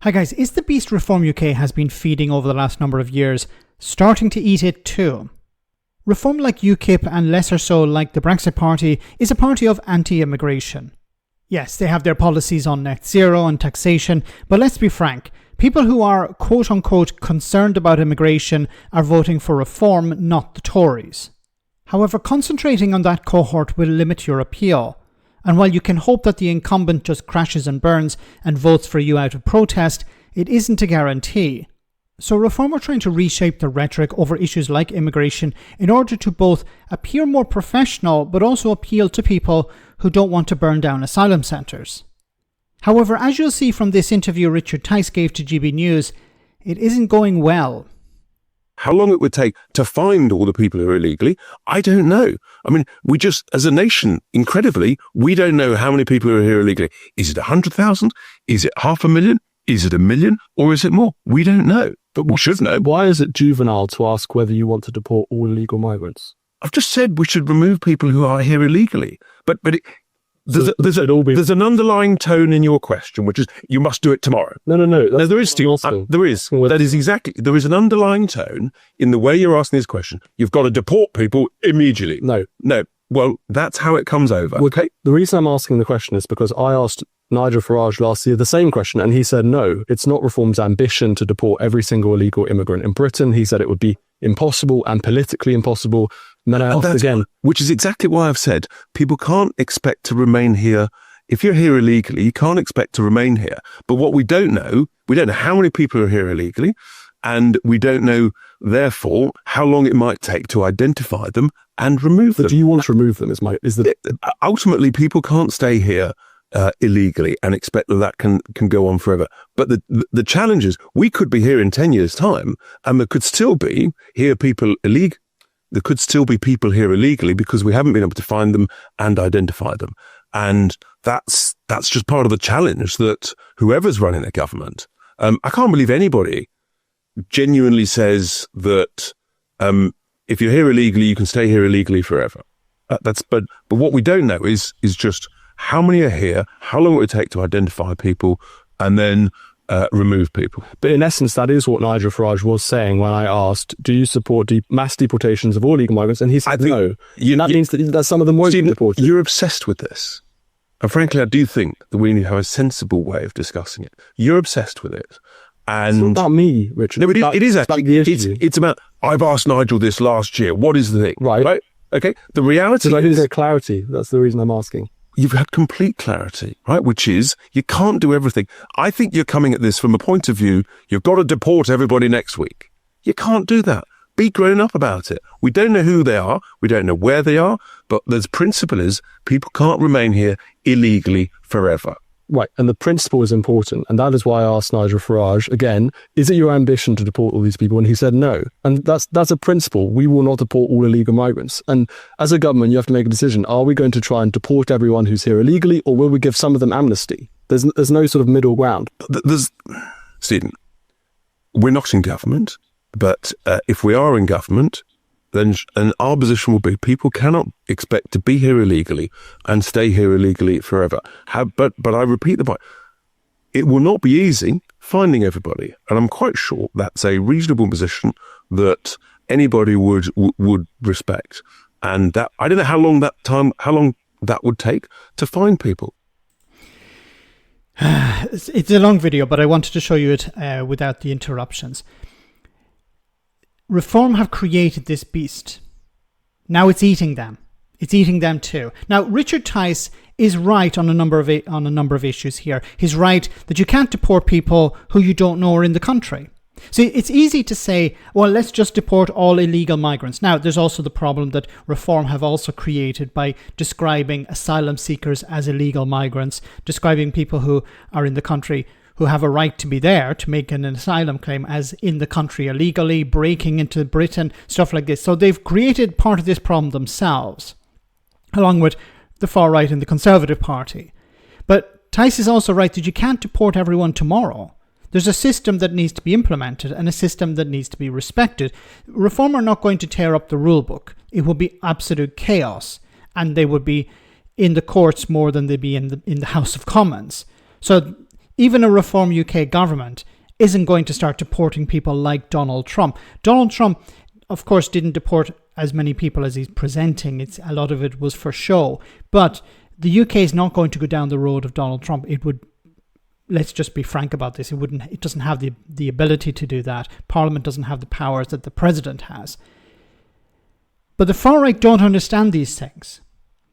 Hi guys, is the beast Reform UK has been feeding over the last number of years starting to eat it too? Reform like UKIP and lesser so like the Brexit Party is a party of anti-immigration. Yes, they have their policies on net zero and taxation, but let's be frank, people who are quote-unquote concerned about immigration are voting for Reform, not the Tories. However, concentrating on that cohort will limit your appeal. And while you can hope that the incumbent just crashes and burns and votes for you out of protest, it isn't a guarantee. So Reform are trying to reshape the rhetoric over issues like immigration in order to both appear more professional but also appeal to people who don't want to burn down asylum centres. However, as you'll see from this interview Richard Tice gave to GB News, it isn't going well. How long it would take to find all the people who are illegally, I don't know. I mean, we just, as a nation, incredibly, we don't know how many people are here illegally. Is it 100,000? Is it 500,000? Is it 1 million? Or is it more? We don't know, but we should know. Why is it juvenile to ask whether you want to deport all illegal migrants? I've just said we should remove people who are here illegally. But there's an underlying tone in your question, which is you must do it tomorrow. No. There is still. There is. That is exactly. There is an underlying tone in the way you're asking this question. You've got to deport people immediately. No. Well, that's how it comes over. Okay. The reason I'm asking the question is because I asked Nigel Farage last year the same question, and he said no, it's not Reform's ambition to deport every single illegal immigrant in Britain. He said it would be impossible and politically impossible. And then I asked again. Which is exactly why I've said people can't expect to remain here. If you're here illegally, you can't expect to remain here. But what we don't know how many people are here illegally, and we don't know, therefore, how long it might take to identify them and remove them. Do you want to remove them? Ultimately, people can't stay here illegally and expect that can go on forever. But the challenge is we could be here in 10 years' time, and there could still be people illegal. There could still be people here illegally because we haven't been able to find them and identify them. And that's just part of the challenge that whoever's running a government, I can't believe anybody genuinely says that if you're here illegally, you can stay here illegally forever. But what we don't know is just how many are here, how long it would take to identify people, and then remove people. But in essence, that is what Nigel Farage was saying when I asked, do you support mass deportations of all illegal migrants? And he said no. That means that some of them won't be deported. You're obsessed with this. And frankly, I do think that we need to have a sensible way of discussing it. You're obsessed with it. And it's not about me, Richard. No, but it is actually. The issue. It's about, I've asked Nigel this last year. What is the thing? Right. Okay. The reality is... I didn't get clarity. That's the reason I'm asking. You've had complete clarity, right? Which is, you can't do everything. I think you're coming at this from a point of view, you've got to deport everybody next week. You can't do that. Be grown up about it. We don't know who they are. We don't know where they are. But the principle is, people can't remain here illegally forever. Right, and the principle is important, and that is why I asked Nigel Farage, again, is it your ambition to deport all these people? And he said no. And that's a principle. We will not deport all illegal migrants. And as a government, you have to make a decision. Are we going to try and deport everyone who's here illegally, or will we give some of them amnesty? There's no sort of middle ground. Stephen, we're not in government, but if we are in government, then our position will be people cannot expect to be here illegally and stay here illegally forever. But I repeat the point, it will not be easy finding everybody. And I'm quite sure that's a reasonable position that anybody would respect. And that, I don't know how long that would take to find people. It's a long video, but I wanted to show you it without the interruptions. Reform have created this beast. Now it's eating them. It's eating them too. Now, Richard Tice is right on a number of issues here. He's right that you can't deport people who you don't know are in the country. See, it's easy to say, well, let's just deport all illegal migrants. Now, there's also the problem that Reform have also created by describing asylum seekers as illegal migrants, describing people who are in the country who have a right to be there to make an asylum claim as in the country illegally, breaking into Britain, stuff like this. So they've created part of this problem themselves, along with the far right and the Conservative Party. But Tice is also right that you can't deport everyone tomorrow. There's a system that needs to be implemented and a system that needs to be respected. Reform are not going to tear up the rule book. It will be absolute chaos, and they would be in the courts more than they'd be in the House of Commons. So even a Reform UK government isn't going to start deporting people like Donald Trump. Donald Trump, of course, didn't deport as many people as he's presenting. A lot of it was for show. But the UK is not going to go down the road of Donald Trump. It would, let's just be frank about this, it doesn't have the ability to do that. Parliament doesn't have the powers that the president has. But the far right don't understand these things.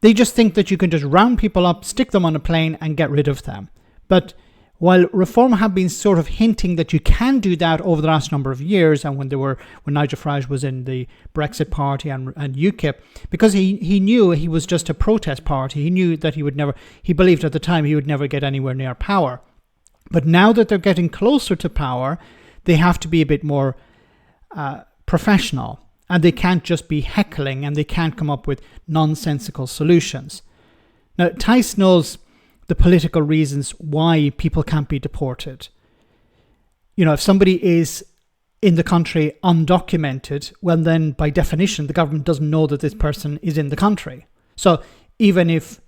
They just think that you can just round people up, stick them on a plane and get rid of them. But while Reform have been sort of hinting that you can do that over the last number of years, and when Nigel Farage was in the Brexit Party and UKIP, because he knew he was just a protest party, he knew that he believed at the time he would never get anywhere near power. But now that they're getting closer to power, they have to be a bit more professional, and they can't just be heckling, and they can't come up with nonsensical solutions. Now, Tice knows the political reasons why people can't be deported. If somebody is in the country undocumented, well then by definition the government doesn't know that this person is in the country. So even if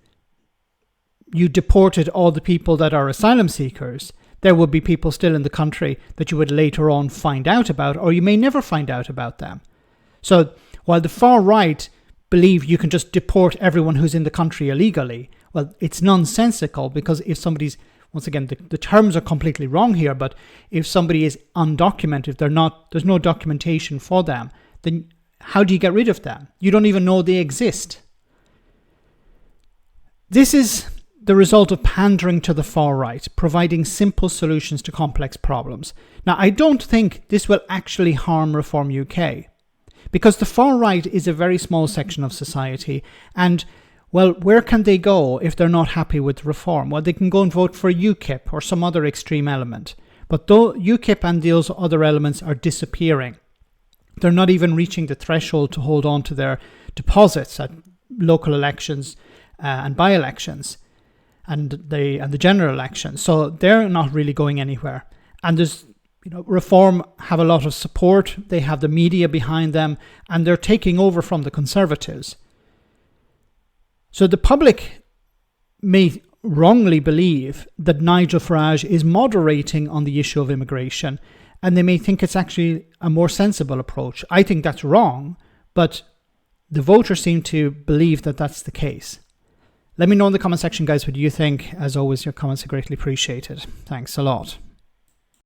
you deported all the people that are asylum seekers, there would be people still in the country that you would later on find out about, or you may never find out about them. So while the far right believe you can just deport everyone who's in the country illegally, well, it's nonsensical, because if somebody's, once again, the terms are completely wrong here, but if somebody is undocumented, there's no documentation for them, then how do you get rid of them? You don't even know they exist. This is the result of pandering to the far right, providing simple solutions to complex problems. Now, I don't think this will actually harm Reform UK, because the far right is a very small section of society, and well, where can they go if they're not happy with Reform? Well, they can go and vote for UKIP or some other extreme element. But though UKIP and those other elements are disappearing, they're not even reaching the threshold to hold on to their deposits at local elections and by-elections and the general election. So they're not really going anywhere. And there's Reform have a lot of support. They have the media behind them, and they're taking over from the Conservatives. So the public may wrongly believe that Nigel Farage is moderating on the issue of immigration, and they may think it's actually a more sensible approach. I think that's wrong, but the voters seem to believe that that's the case. Let me know in the comment section, guys, what you think. As always, your comments are greatly appreciated. Thanks a lot.